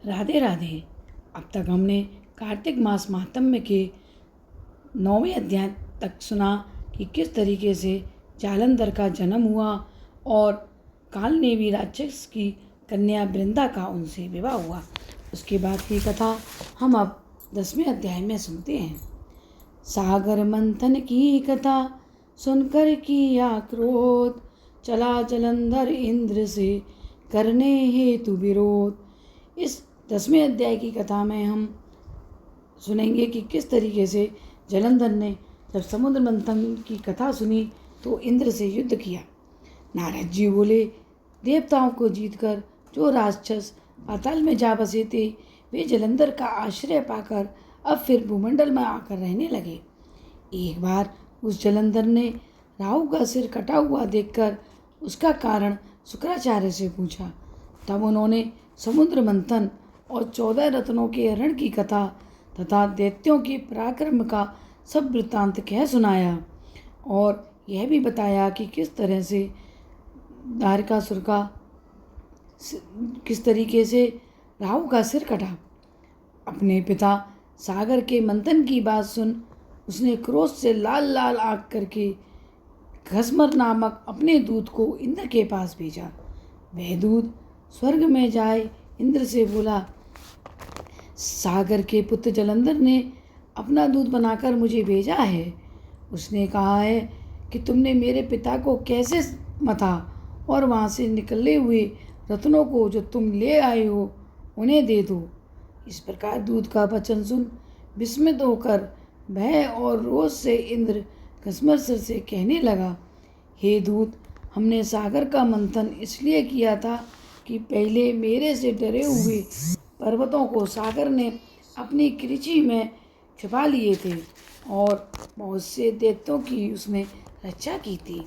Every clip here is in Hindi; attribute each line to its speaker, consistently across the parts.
Speaker 1: राधे राधे। अब तक हमने कार्तिक मास महात्म्य के 9वें अध्याय तक सुना कि किस तरीके से जालंधर का जन्म हुआ और कालनेमी राक्षस की कन्या वृंदा का उनसे विवाह हुआ। उसके बाद की कथा हम अब 10वें अध्याय में सुनते हैं। सागर मंथन की कथा सुनकर किया क्रोध, चला जलंधर इंद्र से करने हेतु विरोध। इस 10वें अध्याय की कथा में हम सुनेंगे कि किस तरीके से जलंधर ने जब समुद्र मंथन की कथा सुनी तो इंद्र से युद्ध किया। नारद जी बोले, देवताओं को जीतकर जो राक्षस पाताल में जा बसे थे वे जलंधर का आश्रय पाकर अब फिर भूमंडल में आकर रहने लगे। एक बार उस जलंधर ने राहु का सिर कटा हुआ देखकर उसका कारण शुक्राचार्य से पूछा। तब उन्होंने समुद्र मंथन और 14 रत्नों के हरण की कथा तथा दैत्यों के पराक्रम का सब वृत्तांत कह सुनाया और यह भी बताया कि किस तरह से दारिकासुर का किस तरीके से राहु का सिर कटा। अपने पिता सागर के मंथन की बात सुन उसने क्रोध से लाल लाल आग करके घसमर नामक अपने दूत को इंद्र के पास भेजा। वह दूत स्वर्ग में जाए इंद्र से बोला, सागर के पुत्र जलंधर ने अपना दूत बनाकर मुझे भेजा है। उसने कहा है कि तुमने मेरे पिता को कैसे मथा और वहाँ से निकले हुए रत्नों को जो तुम ले आए हो उन्हें दे दो। इस प्रकार दूत का वचन सुन विस्मित होकर भय और रोष से इंद्र घसमर सिर से कहने लगा, हे दूत, हमने सागर का मंथन इसलिए किया था कि पहले मेरे से डरे हुए पर्वतों को सागर ने अपनी कृचि में छिपा लिए थे और बहुत से दैत्यों की उसने रक्षा की थी।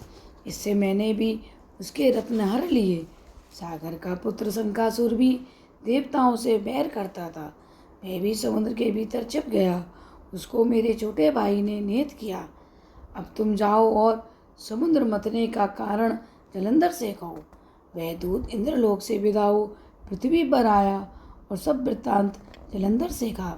Speaker 1: इससे मैंने भी उसके रत्न हर लिए। सागर का पुत्र शंकासुर भी देवताओं से बैर करता था। वह भी समुद्र के भीतर छिप गया। उसको मेरे छोटे भाई ने निहत किया। अब तुम जाओ और समुद्र मथने का कारण जलंधर से कहो। वह दूत इंद्रलोक से विदा हो पृथ्वी पर आया और सब वृत्तांत जलंधर से कहा।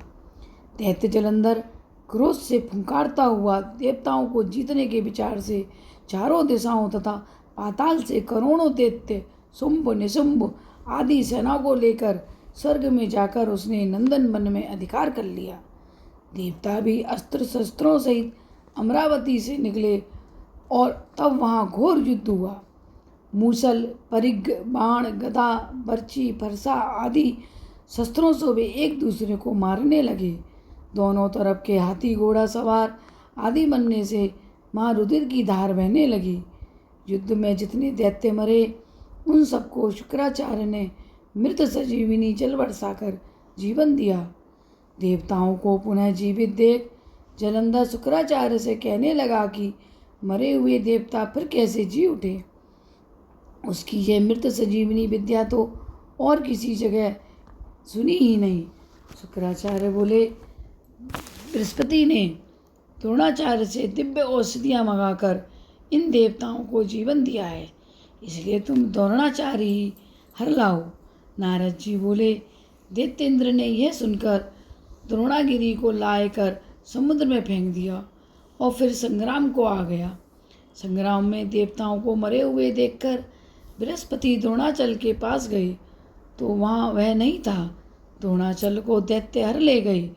Speaker 1: दैत्य जलंधर क्रोध से फुंकारता हुआ देवताओं को जीतने के विचार से चारों दिशाओं तथा पाताल से करोड़ों दैत्य शुंभ निशुंभ आदि सेना को लेकर स्वर्ग में जाकर उसने नंदन वन में अधिकार कर लिया। देवता भी अस्त्र शस्त्रों सहित अमरावती से निकले और तब वहाँ घोर युद्ध हुआ। मूसल, परिघ, बाण, गदा, बर्छी, फरसा आदि शस्त्रों से वे एक दूसरे को मारने लगे। दोनों तरफ के हाथी घोड़ा सवार आदि बनने से माँ रुधिर की धार बहने लगी। युद्ध में जितने दैत्य मरे उन सबको शुक्राचार्य ने मृत संजीविनी जल बरसाकर जीवन दिया। देवताओं को पुनः जीवित देख जलंधर शुक्राचार्य से कहने लगा कि मरे हुए देवता फिर कैसे जी उठे। उसकी यह मृत संजीवनी विद्या तो और किसी जगह सुनी ही नहीं। शुक्राचार्य बोले, बृहस्पति ने द्रोणाचार्य से दिव्य औषधियाँ मंगाकर इन देवताओं को जीवन दिया है, इसलिए तुम द्रोणाचार्य ही हर लाओ। नारद जी बोले, दैत्येंद्र ने यह सुनकर द्रोणागिरी को लाकर समुद्र में फेंक दिया और फिर संग्राम को आ गया। संग्राम में देवताओं को मरे हुए देखकर बृहस्पति द्रोणाचल के पास गए तो वहाँ वह नहीं था। द्रोणाचल को दैत्य हर ले गए।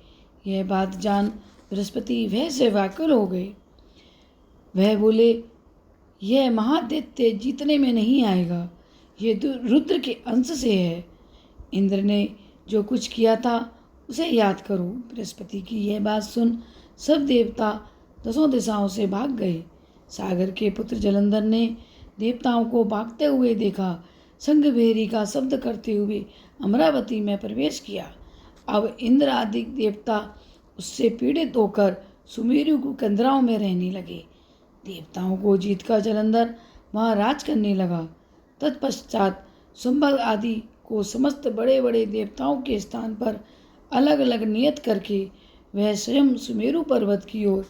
Speaker 1: यह बात जान बृहस्पति भय से व्याकुल हो गए। वह बोले, यह महादैत्य जीतने में नहीं आएगा, ये रुद्र के अंश से है। इंद्र ने जो कुछ किया था उसे याद करो। बृहस्पति की यह बात सुन सब देवता दसों दिशाओं से भाग गए। सागर के पुत्र जलंधर ने देवताओं को भागते हुए देखा। शंखभेरी का शब्द करते हुए अमरावती में प्रवेश किया। अब इंद्र आदि देवता उससे पीड़ित होकर सुमेरु को कंदराओं में रहने लगे। देवताओं को जीतकर जलंधर वहाँ राज करने लगा। तत्पश्चात शुंभ आदि को समस्त बड़े बड़े देवताओं के स्थान पर अलग अलग नियत करके वह स्वयं सुमेरु पर्वत की ओर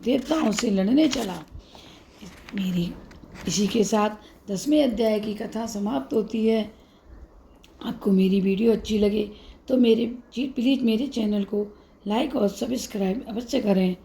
Speaker 1: देवताओं से लड़ने चला। इसी के साथ 10वें अध्याय की कथा समाप्त होती है। आपको मेरी वीडियो अच्छी लगे तो प्लीज़ मेरे चैनल को लाइक और सब्सक्राइब अवश्य करें।